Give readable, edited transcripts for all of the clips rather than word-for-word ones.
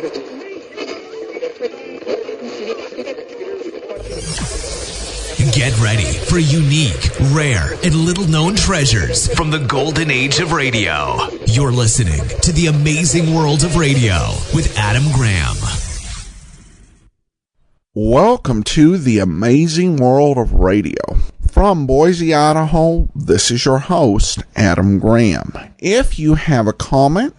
Get ready for unique, rare, and little-known treasures from the golden age of radio. You're listening to The Amazing World of Radio with Adam Graham. Welcome to The Amazing World of Radio. From Boise, Idaho, this is your host, Adam Graham. If you have a comment,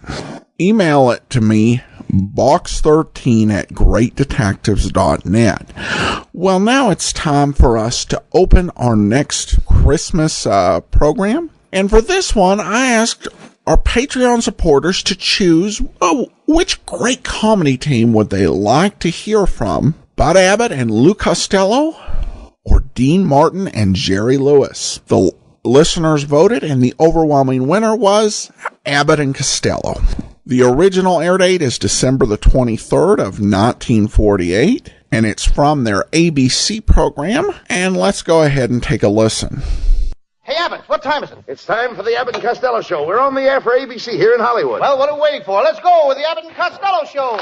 email it to me, box13@greatdetectives.net. Well, now it's time for us to open our next Christmas program. And for this one, I asked our Patreon supporters to choose which great comedy team would they like to hear from. Bud Abbott and Lou Costello, or Dean Martin and Jerry Lewis. The listeners voted, and the overwhelming winner was Abbott and Costello. The original air date is December the 23rd of 1948, and it's from their ABC program. And let's go ahead and take a listen. Hey, Abbott, what time is it? It's time for the Abbott and Costello Show. We're on the air for ABC here in Hollywood. Well, what are we waiting for? Let's go with the Abbott and Costello Show.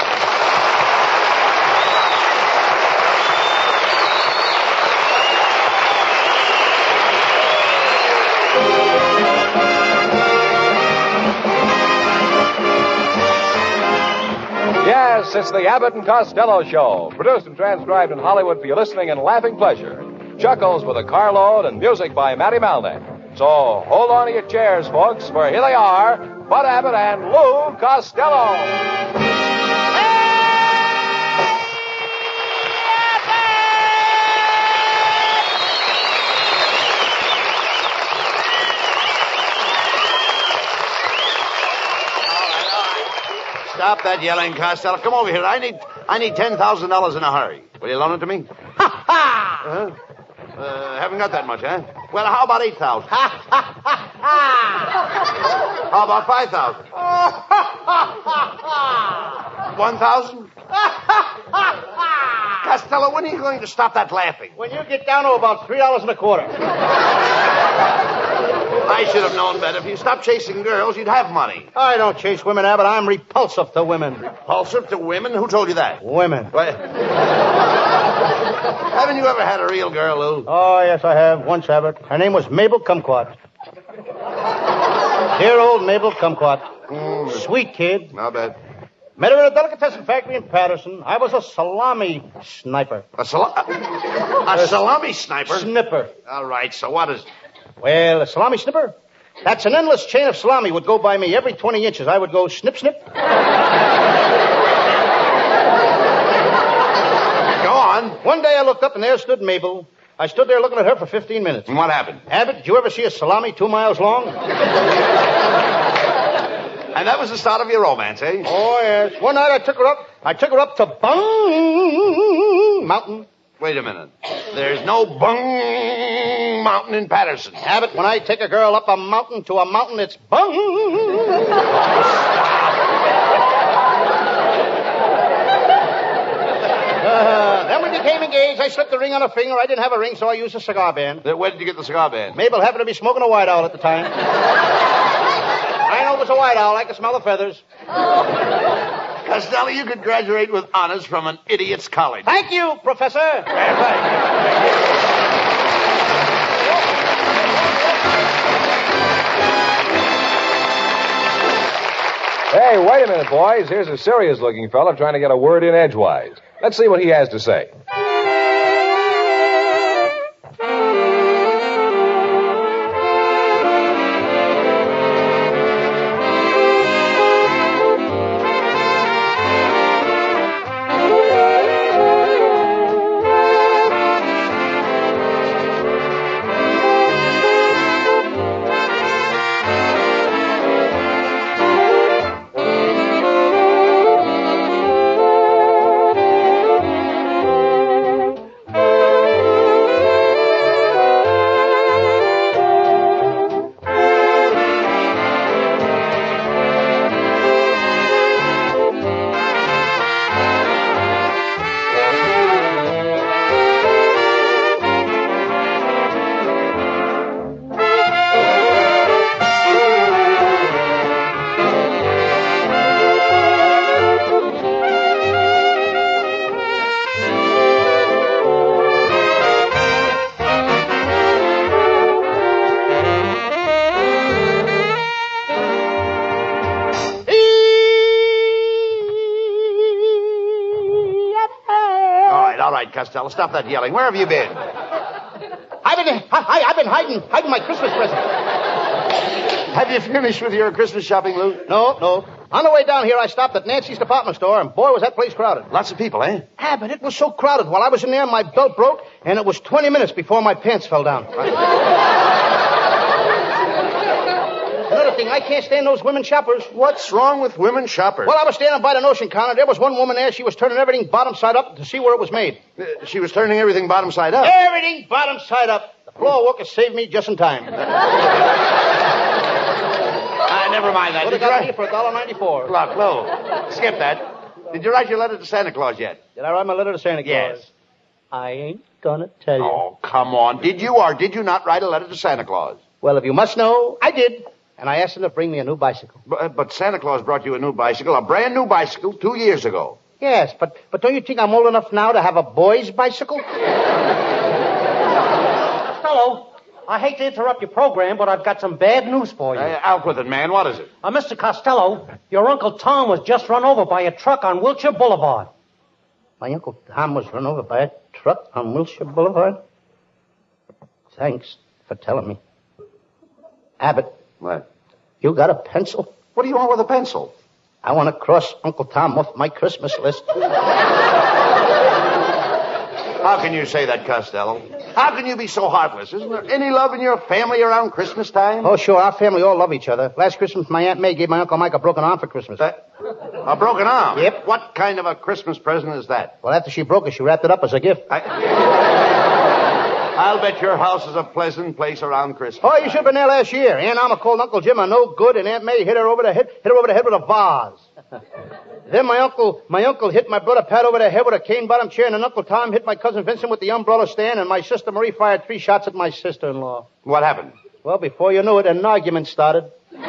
Yes, it's the Abbott and Costello Show, produced and transcribed in Hollywood for your listening and laughing pleasure. Chuckles with a carload and music by Matty Malnick. So hold on to your chairs, folks, for here they are, Bud Abbott and Lou Costello. Stop that yelling, Costello. Come over here. I need $10,000 in a hurry. Will you loan it to me? Ha ha! Haven't got that much, huh? Well, how about 8,000? Ha ha ha ha! How about 5,000? 1,000? Costello, when are you going to stop that laughing? When you get down to about $3.25. I should have known better. If you stopped chasing girls, you'd have money. I don't chase women, Abbott. I'm repulsive to women. Repulsive to women? Who told you that? Women. What? Haven't you ever had a real girl, Lou? Oh, yes, I have. Once, Abbott. Her name was Mabel Kumquat. Dear old Mabel Kumquat. Sweet kid. Not bad. Met her at a delicatessen factory in Patterson. I was a salami sniper. A salami sniper? Snipper. All right, so what is... Well, a salami snipper? That's an endless chain of salami would go by me. Every 20 inches, I would go snip, snip. Go on. One day I looked up and there stood Mabel. I stood there looking at her for 15 minutes. And what happened? Abbott, did you ever see a salami 2 miles long? And that was the start of your romance, eh? Oh, yes. One night I took her up to Bung Mountain. Wait a minute. There's no Bung Mountain in Patterson. Abbott, when I take a girl up a mountain to a mountain, it's Bung. Then we became engaged. I slipped the ring on her finger. I didn't have a ring, so I used a cigar band. Where did you get the cigar band? Mabel happened to be smoking a White Owl at the time. I know it was a White Owl. I could smell the feathers. Costello, you could graduate with honors from an idiot's college. Thank you, Professor. Thank you. Hey, wait a minute, boys. Here's a serious-looking fella trying to get a word in edgewise. Let's see what he has to say. right, Costello. Stop that yelling. Where have you been? I've been hiding my Christmas present. Have you finished with your Christmas shopping, Lou? No. On the way down here, I stopped at Nancy's department store, and boy, was that place crowded. Lots of people, eh? But it was so crowded. While I was in there, my belt broke, and it was 20 minutes before my pants fell down. Another thing, I can't stand those women shoppers. What's wrong with women shoppers? Well, I was standing by the notion counter. There was one woman there. She was turning everything bottom side up to see where it was made. She was turning everything bottom side up? Everything bottom side up. The floor worker saved me just in time. Never mind that. Would have got me for $1.94. Look, Lou, skip that. Did you write your letter to Santa Claus yet? Did I write my letter to Santa Claus? Yes. I ain't gonna tell you. Oh, come on. Did you or did you not write a letter to Santa Claus? Well, if you must know, I did. And I asked him to bring me a new bicycle. But Santa Claus brought you a new bicycle, a brand new bicycle, 2 years ago. Yes, but don't you think I'm old enough now to have a boy's bicycle? Hello. I hate to interrupt your program, but I've got some bad news for you. Out with it, man. What is it? Mr. Costello, your Uncle Tom was just run over by a truck on Wilshire Boulevard. My Uncle Tom was run over by a truck on Wilshire Boulevard? Thanks for telling me. Abbott. What? You got a pencil? What do you want with a pencil? I want to cross Uncle Tom off my Christmas list. How can you say that, Costello? How can you be so heartless? Isn't there any love in your family around Christmas time? Oh, sure. Our family all love each other. Last Christmas, my Aunt May gave my Uncle Mike a broken arm for Christmas. A broken arm? Yep. What kind of a Christmas present is that? Well, after she broke it, she wrapped it up as a gift. I'll bet your house is a pleasant place around Christmas. Oh, you should have been there last year. Aunt Alma called Uncle Jim a no good, and Aunt May hit her over the head with a vase. Then my uncle hit my brother Pat over the head with a cane-bottom chair, and then Uncle Tom hit my cousin Vincent with the umbrella stand, and my sister Marie fired 3 shots at my sister-in-law. What happened? Well, before you knew it, an argument started. Well,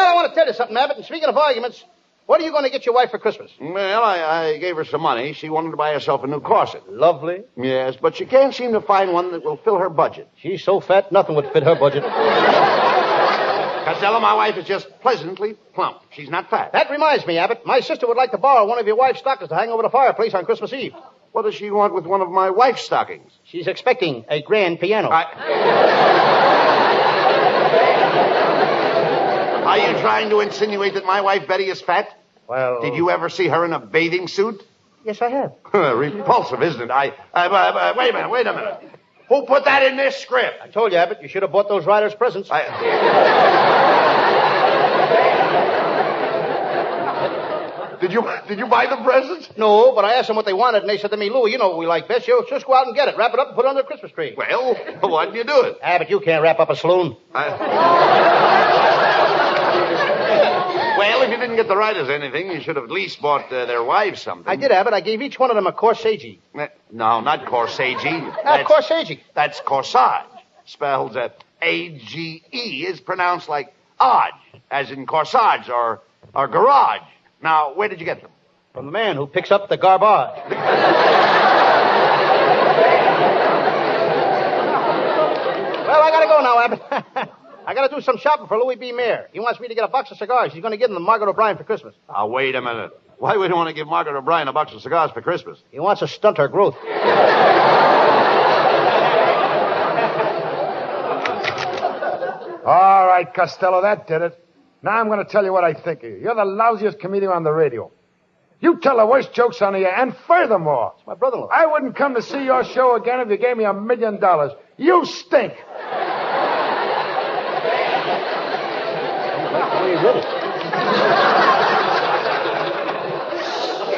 I want to tell you something, Abbott, and speaking of arguments, what are you going to get your wife for Christmas? Well, I gave her some money. She wanted to buy herself a new corset. Lovely. Yes, but she can't seem to find one that will fill her budget. She's so fat, nothing would fit her budget. Costello, my wife is just pleasantly plump. She's not fat. That reminds me, Abbott. My sister would like to borrow one of your wife's stockings to hang over the fireplace on Christmas Eve. What does she want with one of my wife's stockings? She's expecting a grand piano. Are you trying to insinuate that my wife Betty is fat? Well... Did you ever see her in a bathing suit? Yes, I have. Repulsive, isn't it? Wait a minute. Who put that in this script? I told you, Abbott, you should have bought those writers presents. Did you buy the presents? No, but I asked them what they wanted, and they said to me, Lou, you know what we like best. You just go out and get it. Wrap it up and put it under the Christmas tree. Well, why didn't you do it? Abbott, you can't wrap up a saloon. Well, if you didn't get the writers anything, you should have at least bought their wives something. I did, Abbott. I gave each one of them a corsage. No, not corsage. Corsage. That's corsage. Spelled A-G-E is pronounced like odd, as in corsage or garage. Now, where did you get them? From the man who picks up the garbage. Well, I gotta go now, Abbott. I gotta do some shopping for Louis B. Mayer. He wants me to get a box of cigars. He's gonna give them to Margaret O'Brien for Christmas. Now, wait a minute. Why would you want to give Margaret O'Brien a box of cigars for Christmas? He wants to stunt her growth. All right, Costello, that did it. Now I'm going to tell you what I think of you. You're the lousiest comedian on the radio. You tell the worst jokes on the air, and furthermore... It's my brother-in-law. I wouldn't come to see your show again if you gave me $1 million. You stink.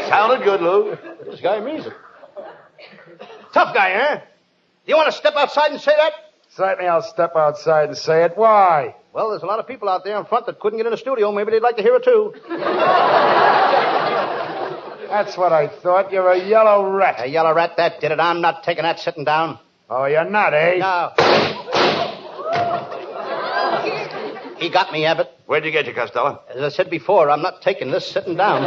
Sounded good, Lou. This guy means it. Tough guy, huh? You want to step outside and say that? Certainly I'll step outside and say it. Why? Well, there's a lot of people out there in front that couldn't get in the studio. Maybe they'd like to hear it, too. That's what I thought. You're a yellow rat. A yellow rat, that did it. I'm not taking that sitting down. Oh, you're not, eh? No. He got me, Abbott. Where'd you get you, Costello? As I said before, I'm not taking this sitting down.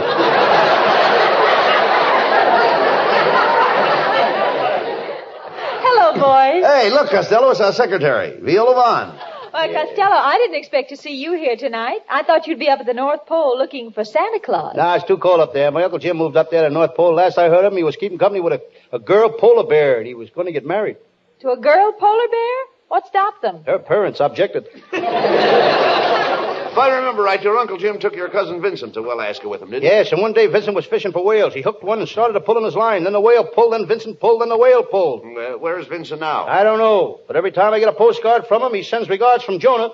Hello, boys. Hey, look, Costello, it's our secretary, Viola Vaughn. Well, Costello, I didn't expect to see you here tonight. I thought you'd be up at the North Pole looking for Santa Claus. Nah, it's too cold up there. My Uncle Jim moved up there to the North Pole. Last I heard of him, he was keeping company with a girl polar bear, and he was going to get married. To a girl polar bear? What stopped them? Her parents objected. If I remember right, your Uncle Jim took your cousin Vincent to Alaska with him, didn't he? Yes, and one day Vincent was fishing for whales. He hooked one and started to pull in his line. Then the whale pulled, then Vincent pulled, then the whale pulled. Where's Vincent now? I don't know, but every time I get a postcard from him, he sends regards from Jonah.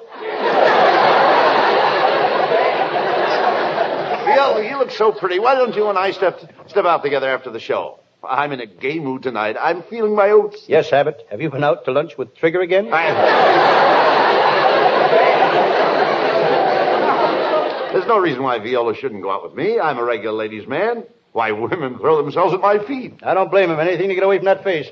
Viola, you look so pretty. Why don't you and I step out together after the show? I'm in a gay mood tonight. I'm feeling my oats. Yes, Abbott. Have you been out to lunch with Trigger again? There's no reason why Viola shouldn't go out with me. I'm a regular ladies' man. Why, women throw themselves at my feet. I don't blame him. Anything to get away from that face.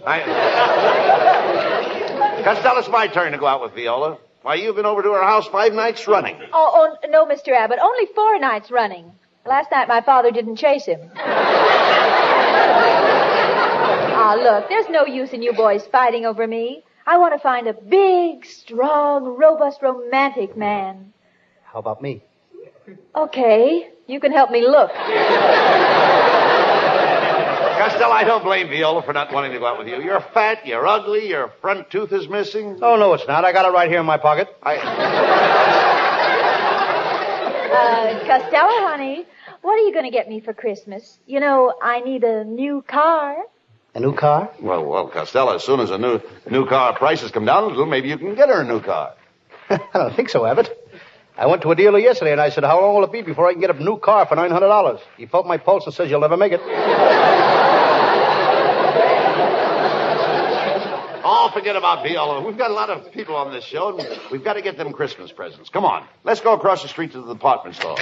Costello, it's my turn to go out with Viola. Why, you've been over to her house 5 nights running. Oh, no, Mr. Abbott. Only 4 nights running. Last night my father didn't chase him. Look, there's no use in you boys fighting over me. I want to find a big, strong, robust, romantic man. How about me? Okay, you can help me look. Costello, I don't blame Viola for not wanting to go out with you. You're fat, you're ugly, your front tooth is missing. Oh, no, it's not. I got it right here in my pocket. Costello, honey, what are you going to get me for Christmas? You know, I need a new car. A new car? Well, Costello, as soon as a new car prices come down a little, maybe you can get her a new car. I don't think so, Abbott. I went to a dealer yesterday, and I said, how long will it be before I can get a new car for $900? He felt my pulse and says, you'll never make it. Oh, forget about Viola. We've got a lot of people on this show, and we've got to get them Christmas presents. Come on. Let's go across the street to the department store.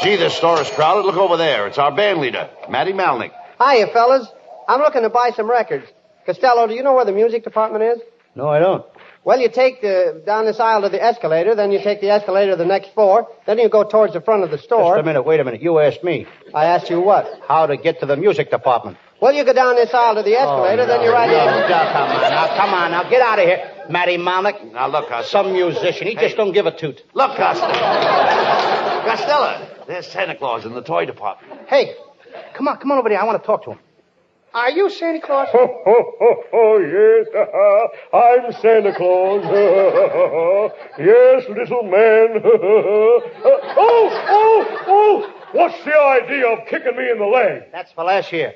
Gee, this store is crowded. Look over there. It's our band leader, Matty Malnick. Hiya, fellas. I'm looking to buy some records. Costello, do you know where the music department is? No, I don't. Well, you take down this aisle to the escalator, then you take the escalator to the next floor, then you go towards the front of the store. Just a minute, wait a minute. You asked me. I asked you what? How to get to the music department. Well, you go down this aisle to the escalator, then you're right in. Come on, now, get out of here. Matty Malnick. Now, look, Costello. Some musician. He just don't give a toot. Look, Costello. Costello, there's Santa Claus in the toy department. Hey, come on over there. I want to talk to him. Are you Santa Claus? Yes, I'm Santa Claus. Yes, little man. Oh! What's the idea of kicking me in the leg? That's for last year.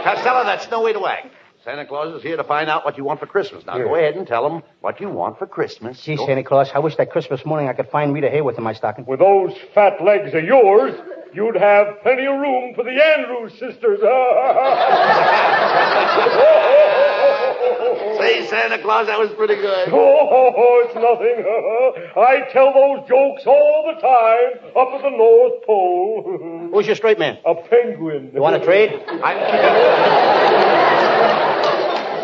Costello, that's no way to act. Santa Claus is here to find out what you want for Christmas. Now, go ahead and tell him what you want for Christmas. Gee, Santa Claus, I wish that Christmas morning I could find Rita Hayworth in my stocking. With those fat legs of yours, you'd have plenty of room for the Andrews sisters. Say, Santa Claus, that was pretty good. Oh, it's nothing. I tell those jokes all the time up at the North Pole. Who's your straight man? A penguin. You want to trade?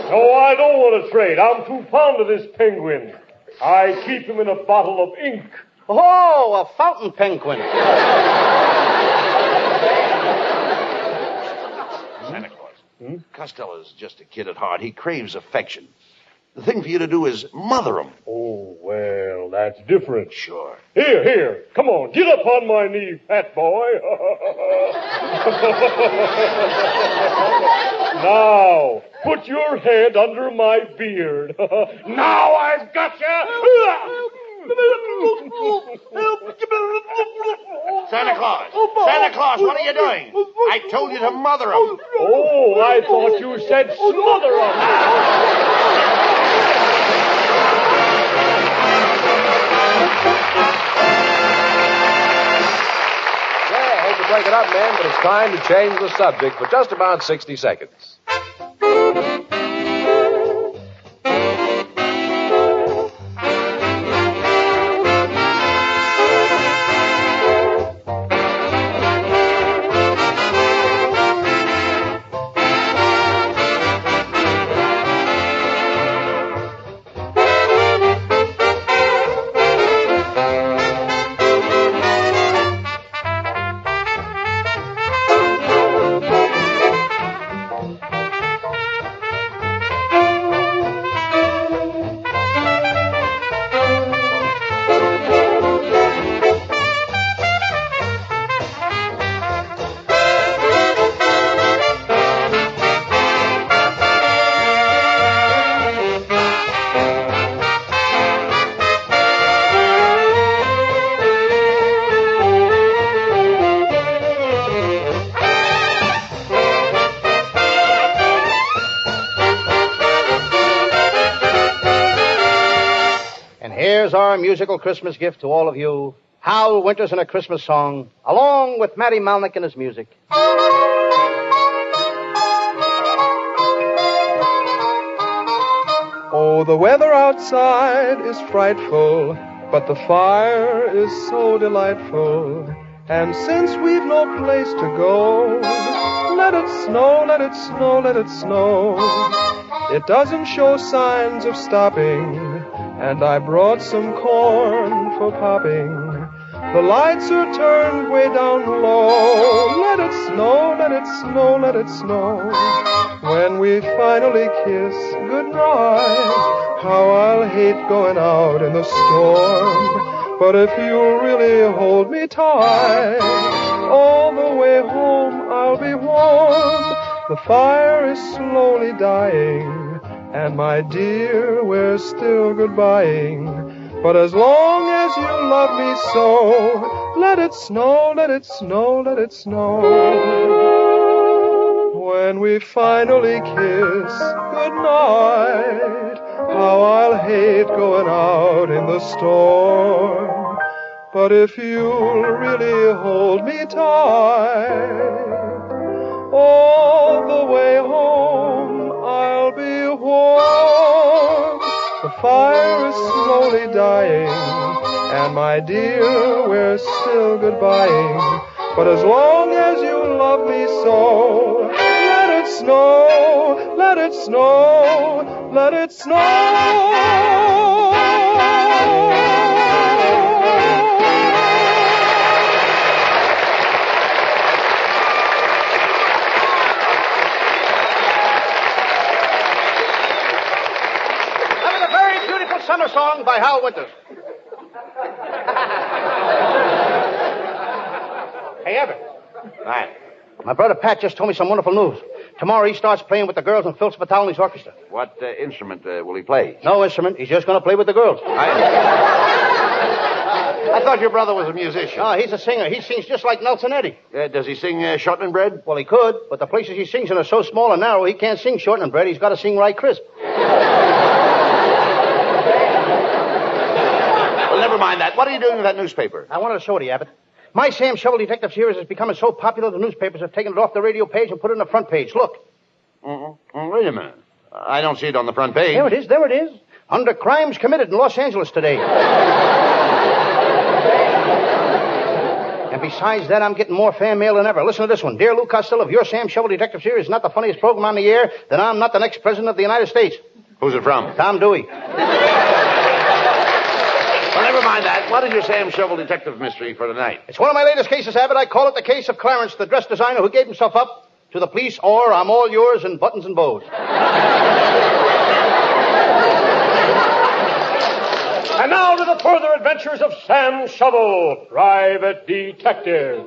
No, I don't want to trade. I'm too fond of this penguin. I keep him in a bottle of ink. Oh, a fountain penguin. Santa Claus. Costello's just a kid at heart. He craves affection. The thing for you to do is mother him. Oh, well, that's different. Sure. Here. Come on, get up on my knee, fat boy. Now, put your head under my beard. Now I've got you. Santa Claus! Santa Claus, what are you doing? I told you to mother him. Oh, I thought you said smother him. Yeah, I hate to break it up, man, but it's time to change the subject for just about 60 seconds. here's our musical Christmas gift to all of you. Hal Winters in a Christmas song, along with Matty Malnick and his music. Oh, the weather outside is frightful, but the fire is so delightful. And since we've no place to go, let it snow, let it snow, let it snow. It doesn't show signs of stopping, and I brought some corn for popping. The lights are turned way down low. Let it snow, let it snow, let it snow. When we finally kiss goodnight, how I'll hate going out in the storm. But if you'll really hold me tight, all the way home I'll be warm. The fire is slowly dying, and my dear, we're still goodbying. But as long as you love me so, let it snow, let it snow, let it snow. When we finally kiss goodnight, how I'll hate going out in the storm. But if you'll really hold me tight, all the way home I'll be warm. The fire is slowly dying, and my dear, we're still goodbying. But as long as you love me so, let it snow, let it snow, let it snow. Summer song by Hal Winters. Hey, Abbott. Right. My brother Pat just told me some wonderful news. Tomorrow he starts playing with the girls in Phil Spitali's orchestra. What instrument will he play? No instrument. He's just going to play with the girls. I thought your brother was a musician. No, he's a singer. He sings just like Nelson Eddy. Does he sing shortening bread? Well, he could, but the places he sings in are so small and narrow, he can't sing shortening bread. He's got to sing right crisp. Well, never mind that. What are you doing with that newspaper? I wanted to show it to you, Abbott. My Sam Shovel Detective series is becoming so popular, the newspapers have taken it off the radio page and put it on the front page. Look. Wait a minute. I don't see it on the front page. There it is, there it is. Under crimes committed in Los Angeles today. And besides that, I'm getting more fan mail than ever. Listen to this one. Dear Lou Costello, if your Sam Shovel Detective series is not the funniest program on the air, then I'm not the next president of the United States. Who's it from? Tom Dewey. Well, never mind that. What is your Sam Shovel Detective mystery for tonight? It's one of my latest cases, Abbott. I call it the case of Clarence, the dress designer who gave himself up to the police, or I'm all yours in buttons and bows. And now to the further adventures of Sam Shovel, private detective.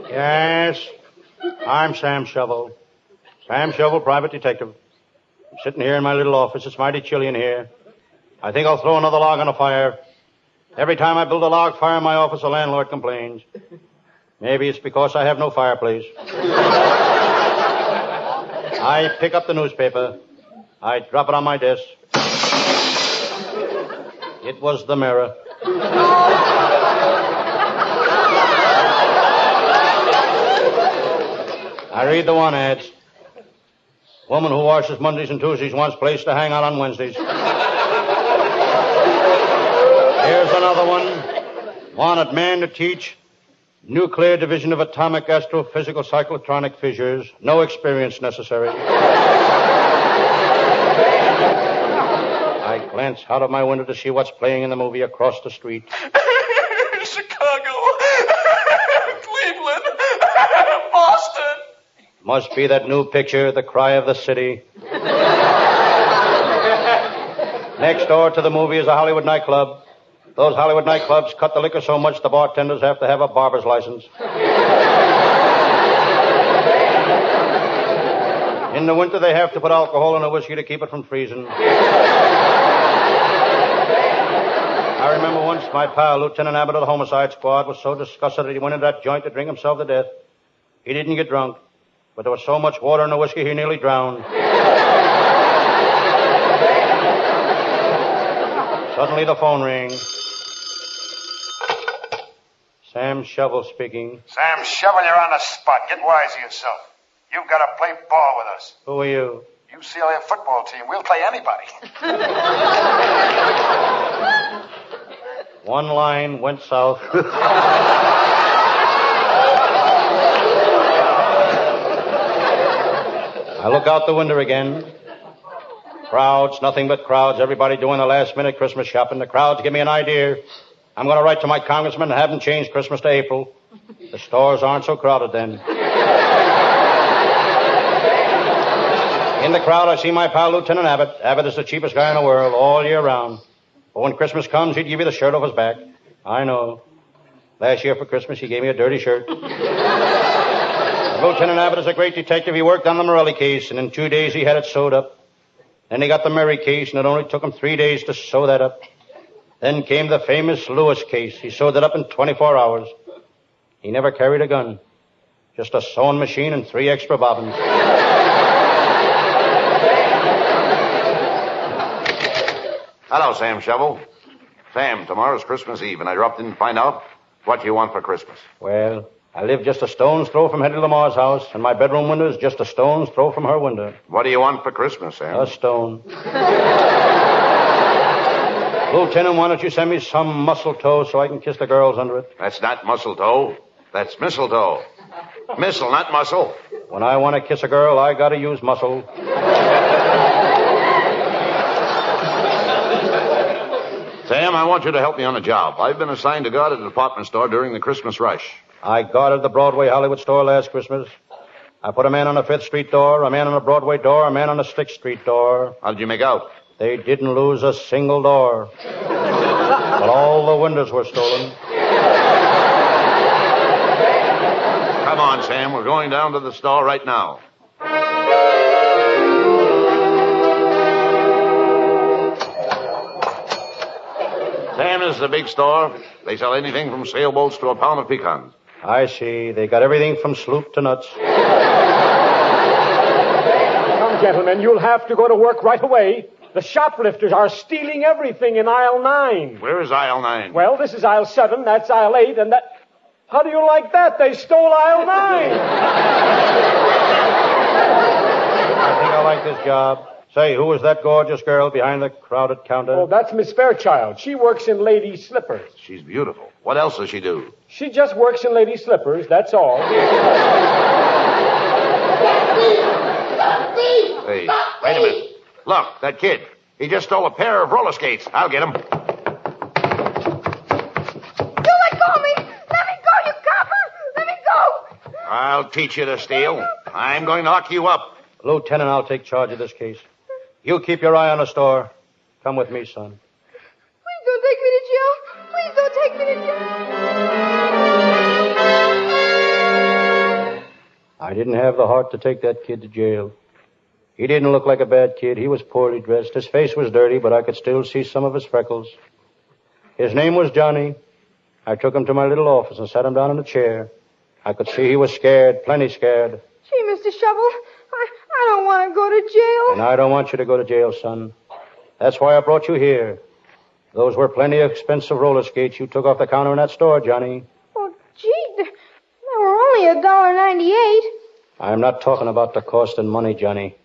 Yes, I'm Sam Shovel. Sam Shovel, private detective. I'm sitting here in my little office. It's mighty chilly in here. I think I'll throw another log on the fire. Every time I build a log fire in my office, the landlord complains. Maybe it's because I have no fireplace. I pick up the newspaper. I drop it on my desk. It was the Mirror. I read the one ads. Woman who washes Mondays and Tuesdays wants place to hang out on Wednesdays. Here's another one. Wanted man to teach nuclear division of atomic astrophysical cyclotronic fissures. No experience necessary. I glance out of my window to see what's playing in the movie across the street. Chicago. Cleveland. Boston. Must be that new picture, The Cry of the City. Next door to the movie is a Hollywood nightclub. Those Hollywood nightclubs cut the liquor so much the bartenders have to have a barber's license. In the winter, they have to put alcohol in the whiskey to keep it from freezing. I remember once my pal, Lieutenant Abbott of the Homicide Squad, was so disgusted that he went into that joint to drink himself to death. He didn't get drunk, but there was so much water in the whiskey he nearly drowned. Suddenly the phone rang. Sam Shovel speaking. Sam Shovel, you're on the spot. Get wise to yourself. You've got to play ball with us. Who are you? UCLA football team. We'll play anybody. One line went south. I look out the window again. Crowds, nothing but crowds. Everybody doing the last-minute Christmas shopping. The crowds give me an idea. I'm going to write to my congressman and have him change Christmas to April. The stores aren't so crowded then. In the crowd, I see my pal, Lieutenant Abbott. Abbott is the cheapest guy in the world, all year round. But when Christmas comes, he'd give you the shirt off his back. I know. Last year for Christmas, he gave me a dirty shirt. Lieutenant Abbott is a great detective. He worked on the Morelli case, and in 2 days he had it sewed up. Then he got the Murray case, and it only took him 3 days to sew that up. Then came the famous Lewis case. He sewed it up in 24 hours. He never carried a gun. Just a sewing machine and 3 extra bobbins. Hello, Sam Shovel. Sam, tomorrow's Christmas Eve, and I dropped in to find out what you want for Christmas. Well, I live just a stone's throw from Hetty Lamar's house, and my bedroom window is just a stone's throw from her window. What do you want for Christmas, Sam? A stone. Lieutenant, why don't you send me some mistletoe so I can kiss the girls under it? That's not mistletoe. That's mistletoe. Missile, not muscle. When I want to kiss a girl, I gotta use muscle. Sam, I want you to help me on a job. I've been assigned to guard a department store during the Christmas rush. I guarded the Broadway Hollywood store last Christmas. I put a man on the 5th Street door, a man on the Broadway door, a man on the 6th Street door. How did you make out? They didn't lose a single door. But all the windows were stolen. Come on, Sam. We're going down to the store right now. Sam, this is a big store. They sell anything from sailboats to a pound of pecans. I see. They got everything from sloop to nuts. Come, gentlemen, you'll have to go to work right away. The shoplifters are stealing everything in aisle 9. Where is aisle 9? Well, this is aisle 7, that's aisle 8, and that... How do you like that? They stole aisle 9. I think I like this job. Say, who is that gorgeous girl behind the crowded counter? Oh, that's Miss Fairchild. She works in ladies' slippers. She's beautiful. What else does she do? She just works in ladies' slippers, that's all. Hey, wait a minute. Look, that kid. He just stole a pair of roller skates. I'll get him. You let go of me! Let me go, you copper! Let me go! I'll teach you to steal. I'm going to lock you up. Lieutenant, I'll take charge of this case. You keep your eye on the store. Come with me, son. Please don't take me to jail. Please don't take me to jail. I didn't have the heart to take that kid to jail. He didn't look like a bad kid. He was poorly dressed. His face was dirty, but I could still see some of his freckles. His name was Johnny. I took him to my little office and sat him down in a chair. I could see he was scared, plenty scared. Gee, Mr. Shovel, I don't want to go to jail. And I don't want you to go to jail, son. That's why I brought you here. Those were plenty expensive roller skates you took off the counter in that store, Johnny. Oh, gee, they were only $1.98. I'm not talking about the cost in money, Johnny.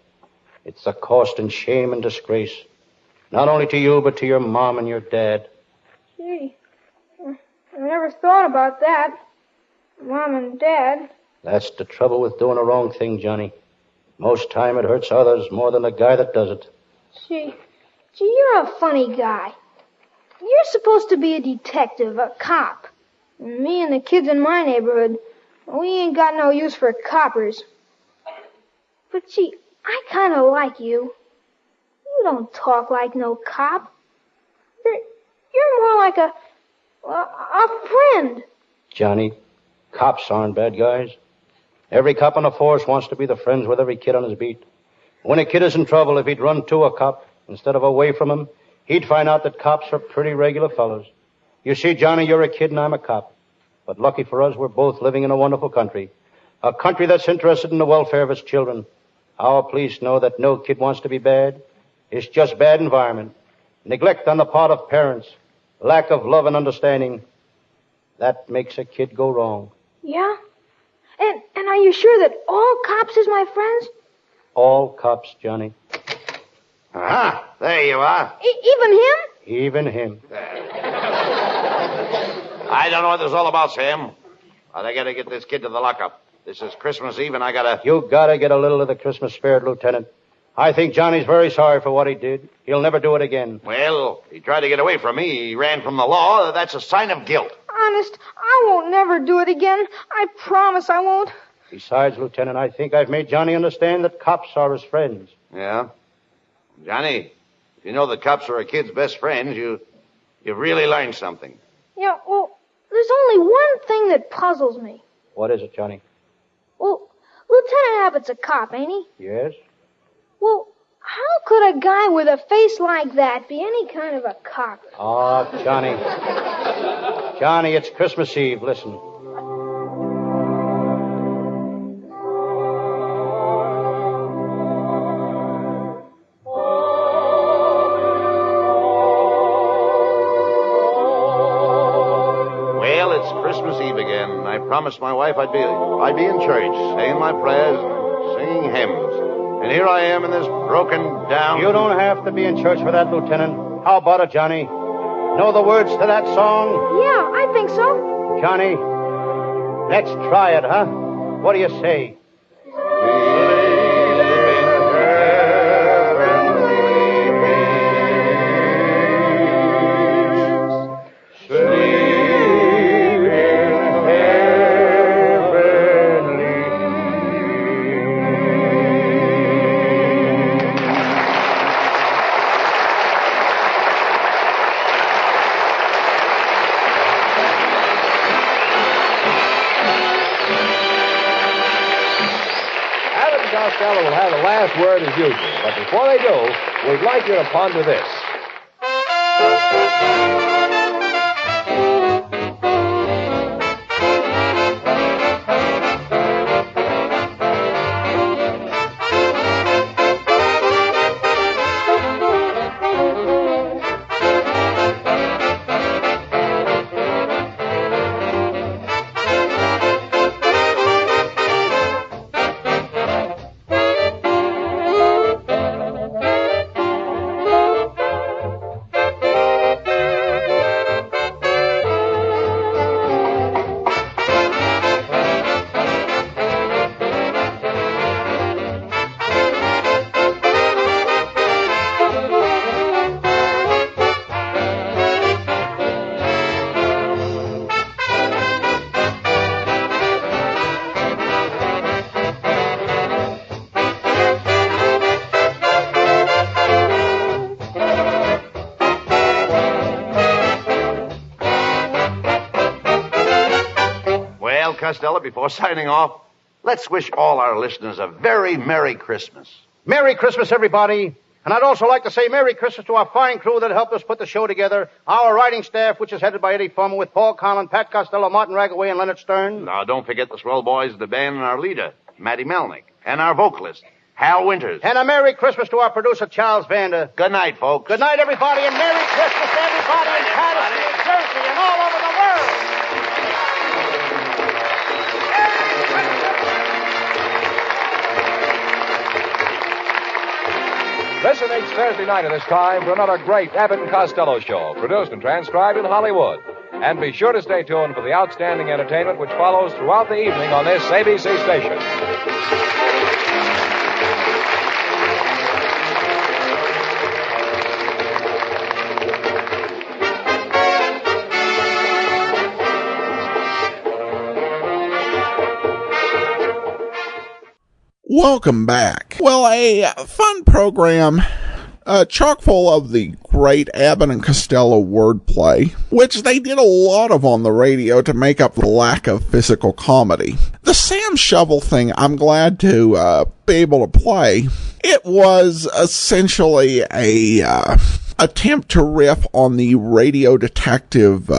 It's the cost in shame and disgrace. Not only to you, but to your mom and your dad. Gee, I never thought about that. Mom and Dad. That's the trouble with doing a wrong thing, Johnny. Most time it hurts others more than the guy that does it. Gee, you're a funny guy. You're supposed to be a detective, a cop. And me and the kids in my neighborhood, we ain't got no use for coppers. But gee, I kind of like you. You don't talk like no cop. You're more like a friend. Johnny, cops aren't bad guys. Every cop on the force wants to be the friends with every kid on his beat. When a kid is in trouble, if he'd run to a cop instead of away from him, he'd find out that cops are pretty regular fellows. You see, Johnny, you're a kid and I'm a cop. But lucky for us, we're both living in a wonderful country. A country that's interested in the welfare of its children. Our police know that no kid wants to be bad. It's just bad environment. Neglect on the part of parents. Lack of love and understanding. That makes a kid go wrong. Yeah? And are you sure that all cops is my friends? All cops, Johnny. Ah, there you are. Even him? Even him. I don't know what this is all about, Sam. I gotta get this kid to the lockup. This is Christmas Eve, and I gotta... You gotta get a little of the Christmas spirit, Lieutenant. I think Johnny's very sorry for what he did. He'll never do it again. Well, he tried to get away from me. He ran from the law. That's a sign of guilt. Honest, I won't never do it again. I promise I won't. Besides, Lieutenant, I think I've made Johnny understand that cops are his friends. Yeah? Johnny, if you know the cops are a kid's best friends, you've really learned something. Yeah, well, there's only one thing that puzzles me. What is it, Johnny? Well, Lieutenant Abbott's a cop, ain't he? Yes? Well, how could a guy with a face like that be any kind of a cop? Oh, Johnny. Johnny, it's Christmas Eve. Listen. Well, it's Christmas Eve again. I promised my wife I'd be in church, saying my prayers, singing hymns. And here I am in this broken down... You don't have to be in church for that, Lieutenant. How about it, Johnny? Know the words to that song? Yeah, I think so. Johnny, let's try it, huh? What do you say? Costello will have the last word as usual. But before they do, we'd like you to ponder this. Costello, before signing off, let's wish all our listeners a very Merry Christmas. Merry Christmas, everybody. And I'd also like to say Merry Christmas to our fine crew that helped us put the show together. Our writing staff, which is headed by Eddie Fulmer, with Paul Conlon, Pat Costello, Martin Ragaway, and Leonard Stern. Now, don't forget the swell boys of the band and our leader, Matty Melnick, and our vocalist, Hal Winters. And a Merry Christmas to our producer, Charles Vander. Good night, folks. Good night, everybody, and Merry Christmas to everybody in Patterson, New Jersey, and all over the world. Listen each Thursday night at this time for another great Abbott and Costello show, produced and transcribed in Hollywood. And be sure to stay tuned for the outstanding entertainment which follows throughout the evening on this ABC station. Welcome back. Well, a fun program, chock full of the great Abbott and Costello wordplay, which they did a lot of on the radio to make up the lack of physical comedy. The Sam Shovel thing, I'm glad to be able to play. It was essentially a attempt to riff on the radio detective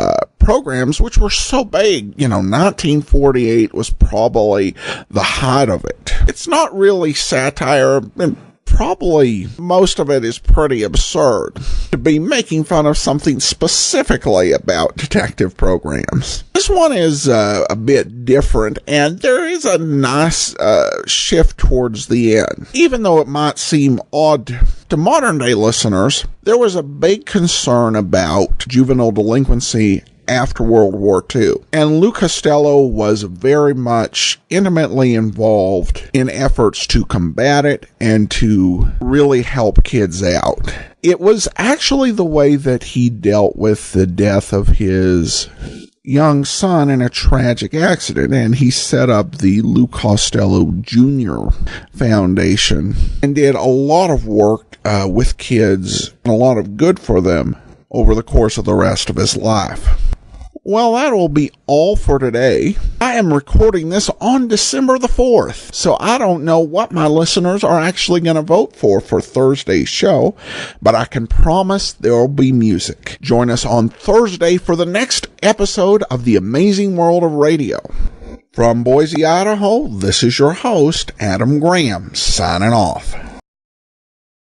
programs, which were so big. 1948 was probably the height of it. It's not really satire, and probably most of it is pretty absurd to be making fun of something specifically about detective programs. This one is a bit different, and there is a nice shift towards the end. Even though it might seem odd to modern day listeners, there was a big concern about juvenile delinquency after World War II. And Lou Costello was very much intimately involved in efforts to combat it and to really help kids out. It was actually the way that he dealt with the death of his young son in a tragic accident, and he set up the Lou Costello Jr. Foundation and did a lot of work with kids and a lot of good for them over the course of the rest of his life. Well, that will be all for today. I am recording this on December the 4th, so I don't know what my listeners are actually going to vote for Thursday's show, but I can promise there will be music. Join us on Thursday for the next episode of The Amazing World of Radio. From Boise, Idaho, this is your host, Adam Graham, signing off.